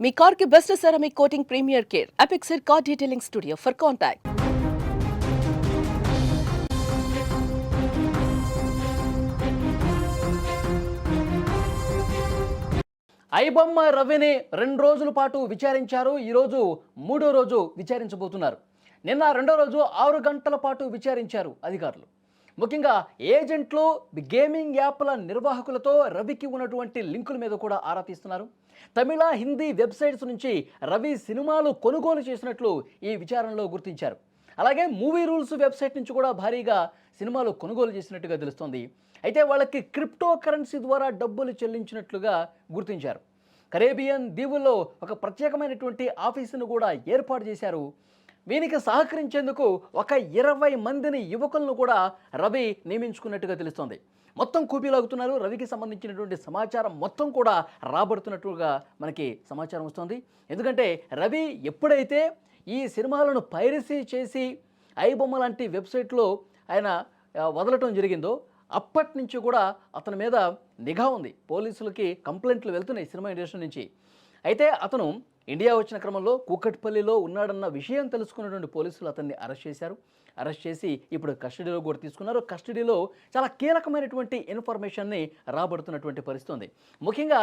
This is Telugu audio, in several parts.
మీ కార్ కి best ceramic coating premier care Apexer car detailing studio for contact. IBomma రవిని 2 రోజుల పాటు విచారించారు. ఈరోజు 3వ రోజు విచారించబోతున్నారు. నిన్న 2వ రోజు 6 గంటల పాటు విచారించారు అధికారులు. ముఖ్యంగా ఏజెంట్లు, గేమింగ్ యాప్ల నిర్వాహకులతో రవికి ఉన్నటువంటి లింకుల మీద కూడా ఆరా తీస్తున్నారు. తమిళ, హిందీ వెబ్సైట్స్ నుంచి రవి సినిమాలు కొనుగోలు చేసినట్లు ఈ విచారణలో గుర్తించారు. అలాగే మూవీ రూల్స్ వెబ్సైట్ నుంచి కూడా భారీగా సినిమాలు కొనుగోలు చేసినట్టుగా తెలుస్తోంది. అయితే వాళ్ళకి క్రిప్టో కరెన్సీ ద్వారా డబ్బులు చెల్లించినట్లుగా గుర్తించారు. కరేబియన్ దీవుల్లో ఒక ప్రత్యేకమైనటువంటి ఆఫీసును కూడా ఏర్పాటు చేశారు. వీనికి సహకరించేందుకు ఒక 20 మందిని యువకులను కూడా రవి నియమించుకున్నట్టుగా తెలుస్తోంది. మొత్తం కూపీలాగుతున్నారు. రవికి సంబంధించినటువంటి సమాచారం మొత్తం కూడా రాబడుతున్నట్టుగా మనకి సమాచారం వస్తుంది. ఎందుకంటే రవి ఎప్పుడైతే ఈ సినిమాలను పైరసీ చేసి ఐబొమ్మ లాంటి వెబ్సైట్లో ఆయన వదలటం జరిగిందో అప్పటి నుంచి కూడా అతని మీద నిఘా ఉంది. పోలీసులకి కంప్లైంట్లు వెళ్తున్నాయి సినిమా ఇండస్ట్రీ నుంచి. అయితే అతను ఇండియా వచ్చిన క్రమంలో కూకట్పల్లిలో ఉన్నాడన్న విషయం తెలుసుకున్నటువంటి పోలీసులు అతన్ని అరెస్ట్ చేశారు. అరెస్ట్ చేసి ఇప్పుడు కస్టడీలో కూడా తీసుకున్నారు. కస్టడీలో చాలా కీలకమైనటువంటి ఇన్ఫర్మేషన్ని రాబడుతున్నటువంటి పరిస్థితి ఉంది. ముఖ్యంగా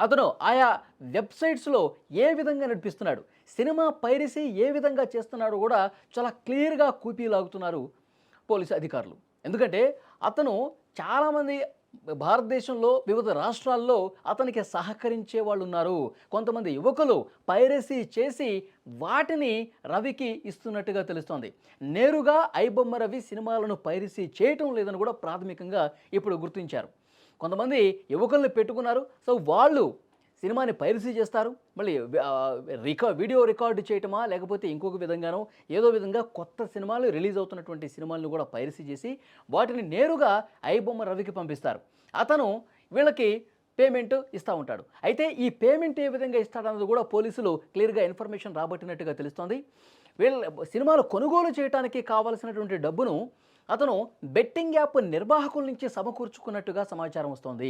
అతను ఆయా వెబ్సైట్స్లో ఏ విధంగా నడిపిస్తున్నాడు, సినిమా పైరసీ ఏ విధంగా చేస్తున్నాడో కూడా చాలా క్లియర్గా కూపీలాగుతున్నారు పోలీసు అధికారులు. ఎందుకంటే అతను చాలామంది భారతదేశంలో వివిధ రాష్ట్రాల్లో అతనికి సహకరించే వాళ్ళు ఉన్నారు. కొంతమంది యువకులు పైరసీ చేసి వాటిని రవికి ఇస్తున్నట్టుగా తెలుస్తోంది. నేరుగా ఐబొమ్మ రవి సినిమాలను పైరసీ చేయటం లేదని కూడా ప్రాథమికంగా ఇప్పుడు గుర్తించారు. కొంతమంది యువకుల్ని పెట్టుకున్నారు. సో వాళ్ళు సినిమాని పైరసీ చేస్తారు. మళ్ళీ వీడియో రికార్డు చేయటమా లేకపోతే ఇంకొక విధంగానో ఏదో విధంగా కొత్త సినిమాలు రిలీజ్ అవుతున్నటువంటి సినిమాలను కూడా పైరసీ చేసి వాటిని నేరుగా ఐబొమ్మ రవికి పంపిస్తారు. అతను వీళ్ళకి పేమెంట్ ఇస్తూ ఉంటాడు. అయితే ఈ పేమెంట్ ఏ విధంగా ఇస్తాడన్నది కూడా పోలీసులు క్లియర్గా ఇన్ఫర్మేషన్ రాబట్టినట్టుగా తెలుస్తోంది. వీళ్ళ సినిమాలు కొనుగోలు చేయడానికి కావాల్సినటువంటి డబ్బును అతను బెట్టింగ్ యాప్ నిర్వాహకుల నుంచి సమకూర్చుకున్నట్టుగా సమాచారం వస్తోంది.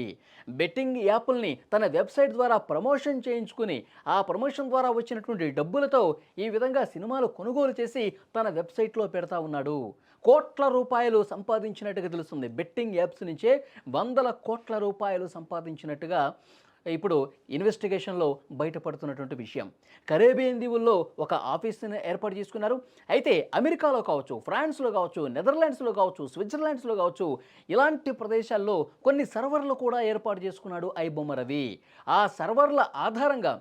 బెట్టింగ్ యాప్ల్ని తన వెబ్సైట్ ద్వారా ప్రమోషన్ చేయించుకుని ఆ ప్రమోషన్ ద్వారా వచ్చినటువంటి డబ్బులతో ఈ విధంగా సినిమాలు కొనుగోలు చేసి తన వెబ్సైట్లో పెడతా ఉన్నాడు. కోట్ల రూపాయలు సంపాదించినట్టుగా తెలుస్తుంది. బెట్టింగ్ యాప్స్ నుంచే 100 కోట్ల రూపాయలు సంపాదించినట్టుగా ఇప్పుడు ఇన్వెస్టిగేషన్లో బయటపడుతున్నటువంటి విషయం. కరేబియన్ దీవుల్లో ఒక ఆఫీస్ని ఏర్పాటు చేసుకున్నారు. అయితే అమెరికాలో కావచ్చు, ఫ్రాన్స్లో కావచ్చు, నెదర్లాండ్స్లో కావచ్చు, స్విట్జర్లాండ్స్లో కావచ్చు, ఇలాంటి ప్రదేశాల్లో కొన్ని సర్వర్లు కూడా ఏర్పాటు చేసుకున్నాడు ఐబొమ్మ రవి. ఆ సర్వర్ల ఆధారంగా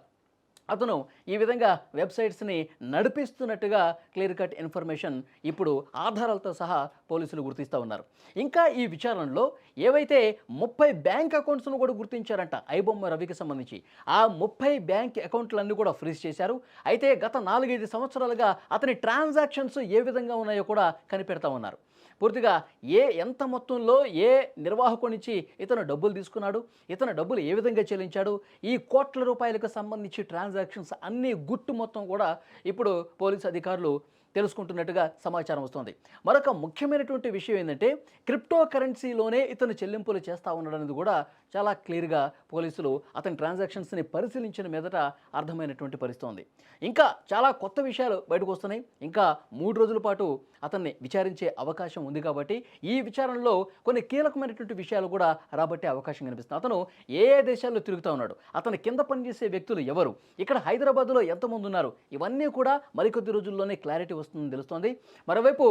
అతను ఈ విధంగా వెబ్సైట్స్ని నడిపిస్తున్నట్టుగా క్లియర్ కట్ ఇన్ఫర్మేషన్ ఇప్పుడు ఆధారాలతో సహా పోలీసులు గుర్తిస్తూ ఉన్నారు. ఇంకా ఈ విచారణలో ఏవైతే 30 బ్యాంక్ అకౌంట్స్ను కూడా గుర్తించారంట ఐబొమ్మ రవికి సంబంధించి. ఆ 30 బ్యాంక్ అకౌంట్లన్నీ కూడా ఫ్రీజ్ చేశారు. అయితే గత 4-5 సంవత్సరాలుగా అతని ట్రాన్సాక్షన్స్ ఏ విధంగా ఉన్నాయో కూడా కనిపెడతా ఉన్నారు. పూర్తిగా ఎంత మొత్తంలో ఏ నిర్వాహకుడి నుంచి ఇతను డబ్బులు తీసుకున్నాడు, ఇతను డబ్బులు ఏ విధంగా చెల్లించాడు, ఈ కోట్ల రూపాయలకు సంబంధించి ట్రాన్సాక్షన్స్ అన్నీ గుట్టు మొత్తం కూడా ఇప్పుడు పోలీసు అధికారులు తెలుసుకుంటున్నట్టుగా సమాచారం వస్తుంది. మరొక ముఖ్యమైనటువంటి విషయం ఏంటంటే క్రిప్టో కరెన్సీలోనే ఇతను చెల్లింపులు చేస్తూ ఉన్నాడనేది కూడా చాలా క్లియర్గా పోలీసులు అతని ట్రాన్సాక్షన్స్ని పరిశీలించిన మీదట అర్థమైనటువంటి పరిస్థితి ఉంది. ఇంకా చాలా కొత్త విషయాలు బయటకు వస్తున్నాయి. ఇంకా 3 రోజుల పాటు అతన్ని విచారించే అవకాశం ఉంది కాబట్టి ఈ విచారణలో కొన్ని కీలకమైనటువంటి విషయాలు కూడా రాబట్టే అవకాశం కనిపిస్తుంది. అతను ఏ దేశాల్లో తిరుగుతూ ఉన్నాడు, అతని కింద పనిచేసే వ్యక్తులు ఎవరు, ఇక్కడ హైదరాబాద్లో ఎంతమంది ఉన్నారు, ఇవన్నీ కూడా మరికొద్ది రోజుల్లోనే క్లారిటీ వస్తుందని తెలుస్తోంది. మరోవైపు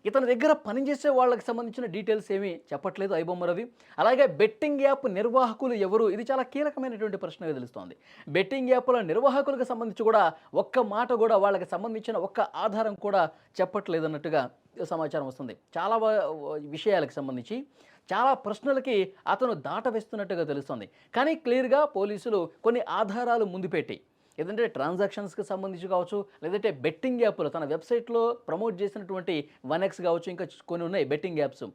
ఇతని దగ్గర పనిచేసే వాళ్ళకి సంబంధించిన డీటెయిల్స్ ఏమీ చెప్పట్లేదు ఐబొమ్మ రవి. అలాగే బెట్టింగ్ యాప్ నిర్వాహకులు ఎవరు, ఇది చాలా కీలకమైనటువంటి ప్రశ్నగా తెలుస్తోంది. బెట్టింగ్ యాప్ల నిర్వాహకులకు సంబంధించి కూడా ఒక్క మాట కూడా వాళ్ళకి సంబంధించిన ఒక్క ఆధారం కూడా చెప్పట్లేదన్నట్టుగా సమాచారం వస్తుంది. చాలా విషయాలకు సంబంధించి చాలా ప్రశ్నలకి అతను దాటవేస్తున్నట్టుగా తెలుస్తుంది. కానీ క్లియర్గా పోలీసులు కొన్ని ఆధారాలు ముందు పెట్టి ఏదంటే ట్రాన్సాక్షన్స్కి సంబంధించి కావచ్చు, లేదంటే బెట్టింగ్ యాప్లు తన వెబ్సైట్లో ప్రమోట్ చేసినటువంటి 1x కావచ్చు, ఇంకా కొన్ని ఉన్నాయి బెట్టింగ్ యాప్స్,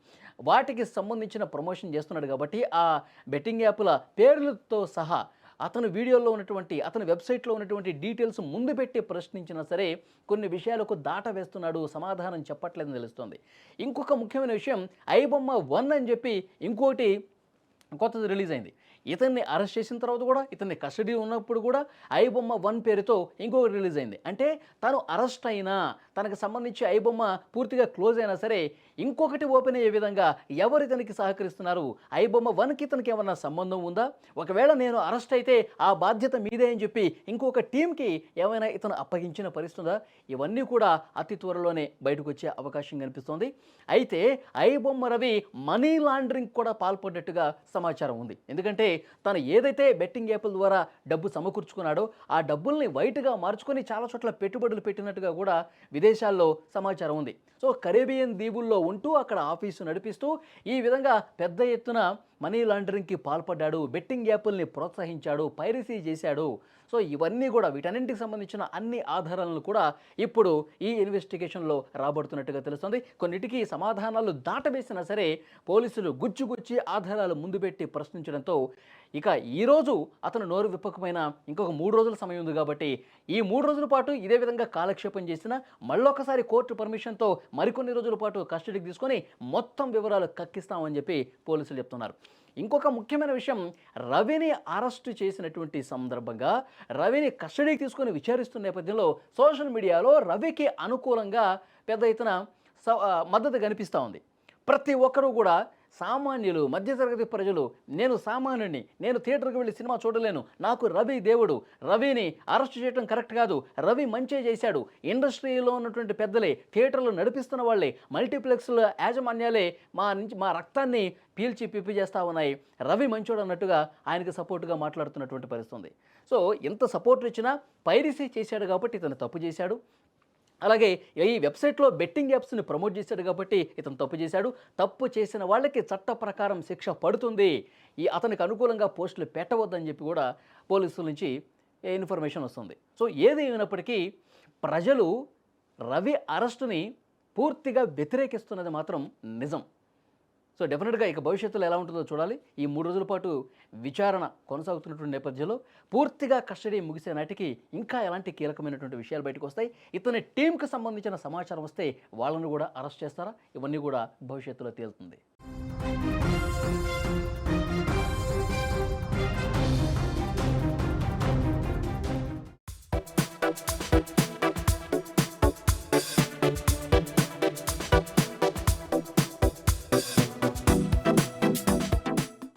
వాటికి సంబంధించిన ప్రమోషన్ చేస్తున్నాడు కాబట్టి ఆ బెట్టింగ్ యాప్ల పేర్లతో సహా అతను వీడియోలో ఉన్నటువంటి అతని వెబ్సైట్లో ఉన్నటువంటి డీటెయిల్స్ ముందు పెట్టి ప్రశ్నించినా సరే కొన్ని విషయాలకు దాట వేస్తున్నాడు, సమాధానం చెప్పట్లేదని తెలుస్తుంది. ఇంకొక ముఖ్యమైన విషయం ఐబొమ్మ 1 అని చెప్పి ఇంకోటి కొత్తది రిలీజ్ అయింది. ఇతన్ని అరెస్ట్ చేసిన తర్వాత కూడా ఇతన్ని కస్టడీ ఉన్నప్పుడు కూడా ఐబొమ్మ 1 పేరుతో ఇంకొకటి రిలీజ్ అయింది. అంటే తను అరెస్ట్ అయినా తనకు సంబంధించి ఐబొమ్మ పూర్తిగా క్లోజ్ అయినా సరే ఇంకొకటి ఓపెన్ అయ్యే విధంగా ఎవరు ఇతనికి సహకరిస్తున్నారు, ఐబొమ్మ 1కి ఇతనికి ఏమన్నా సంబంధం ఉందా, ఒకవేళ నేను అరెస్ట్ అయితే ఆ బాధ్యత మీదే అని చెప్పి ఇంకొక టీంకి ఏమైనా ఇతను అప్పగించిన పరిస్థితి ఉందా, ఇవన్నీ కూడా అతి త్వరలోనే బయటకు వచ్చే అవకాశం కనిపిస్తోంది. అయితే ఐబొమ్మ రవి మనీ లాండరింగ్ కూడా పాల్పడినట్టుగా సమాచారం ఉంది. ఎందుకంటే తను ఏదైతే బెట్టింగ్ యాప్ల ద్వారా డబ్బు సమకూర్చుకున్నాడో ఆ డబ్బుల్ని వైట్గా మార్చుకొని చాలా చోట్ల పెట్టుబడులు పెట్టినట్టుగా కూడా విదేశాల్లో సమాచారం ఉంది. సో కరేబియన్ దీవుల్లో ఉంటూ అక్కడ ఆఫీసు నడిపిస్తూ ఈ విధంగా పెద్ద ఎత్తున మనీ లాండరింగ్కి పాల్పడ్డాడు, బెట్టింగ్ యాప్ల్ని ప్రోత్సహించాడు, పైరసీ చేశాడు. సో ఇవన్నీ కూడా వీటన్నింటికి సంబంధించిన అన్ని ఆధారాలను కూడా ఇప్పుడు ఈ ఇన్వెస్టిగేషన్లో రాబడుతున్నట్టుగా తెలుస్తుంది. కొన్నిటికి సమాధానాలు దాటవేసినా సరే పోలీసులు గుచ్చి ఆధారాలు ముందు పెట్టి ప్రశ్నించడంతో ఇక ఈరోజు అతను నోరు విప్పకపోయినా ఇంకొక 3 రోజుల సమయం ఉంది కాబట్టి ఈ 3 రోజుల పాటు ఇదే విధంగా కాలక్షేపం చేసినా మళ్ళొకసారి కోర్టు పర్మిషన్తో మరికొన్ని రోజుల పాటు కస్టడీకి తీసుకొని మొత్తం వివరాలు కక్కిస్తామని చెప్పి పోలీసులు చెప్తున్నారు. ఇంకొక ముఖ్యమైన విషయం, రవిని అరెస్టు చేసినటువంటి సందర్భంగా రవిని కస్టడీకి తీసుకొని విచారిస్తున్న నేపథ్యంలో సోషల్ మీడియాలో రవికి అనుకూలంగా పెద్ద ఎత్తున మద్దతు కనిపిస్తూ ఉంది. ప్రతి ఒక్కరూ కూడా సామాన్యులు, మధ్యతరగతి ప్రజలు, నేను సామాన్యుడిని, నేను థియేటర్కి వెళ్ళి సినిమా చూడలేను, నాకు రవి దేవుడు, రవిని అరెస్ట్ చేయడం కరెక్ట్ కాదు, రవి మంచే చేశాడు, ఇండస్ట్రీలో ఉన్నటువంటి పెద్దలే, థియేటర్లు నడిపిస్తున్న వాళ్ళే, మల్టీప్లెక్స్ల యాజమాన్యాలే మా రక్తాన్ని పీల్చి పిప్పి చేస్తూ ఉన్నాయి, రవి మంచోడు అన్నట్టుగా ఆయనకు సపోర్టుగా మాట్లాడుతున్నటువంటి పరిస్థితి. సో ఇంత సపోర్ట్ ఇచ్చినా పైరసీ చేశాడు కాబట్టి ఇతను తప్పు చేశాడు, అలాగే ఈ వెబ్సైట్లో బెట్టింగ్ యాప్స్ని ప్రమోట్ చేశాడు కాబట్టి ఇతను తప్పు చేశాడు, తప్పు చేసిన వాళ్ళకి చట్ట ప్రకారం శిక్ష పడుతుంది, అతనికి అనుకూలంగా పోస్టులు పెట్టవద్దని చెప్పి కూడా పోలీసుల నుంచి ఇన్ఫర్మేషన్ వస్తుంది. సో ఏది అయినప్పటికీ ప్రజలు రవి అరెస్టుని పూర్తిగా వ్యతిరేకిస్తున్నది మాత్రం నిజం. సో డెఫినెట్గా ఇక భవిష్యత్తులో ఎలా ఉంటుందో చూడాలి. ఈ 3 రోజుల పాటు విచారణ కొనసాగుతున్నటువంటి నేపథ్యంలో పూర్తిగా కస్టడీ ముగిసే నాటికి ఇంకా ఎలాంటి కీలకమైనటువంటి విషయాలు బయటకు వస్తాయి, ఇతని టీంకి సంబంధించిన సమాచారం వస్తే వాళ్ళను కూడా అరెస్ట్ చేస్తారా, ఇవన్నీ కూడా భవిష్యత్తులో తేలుతుంది.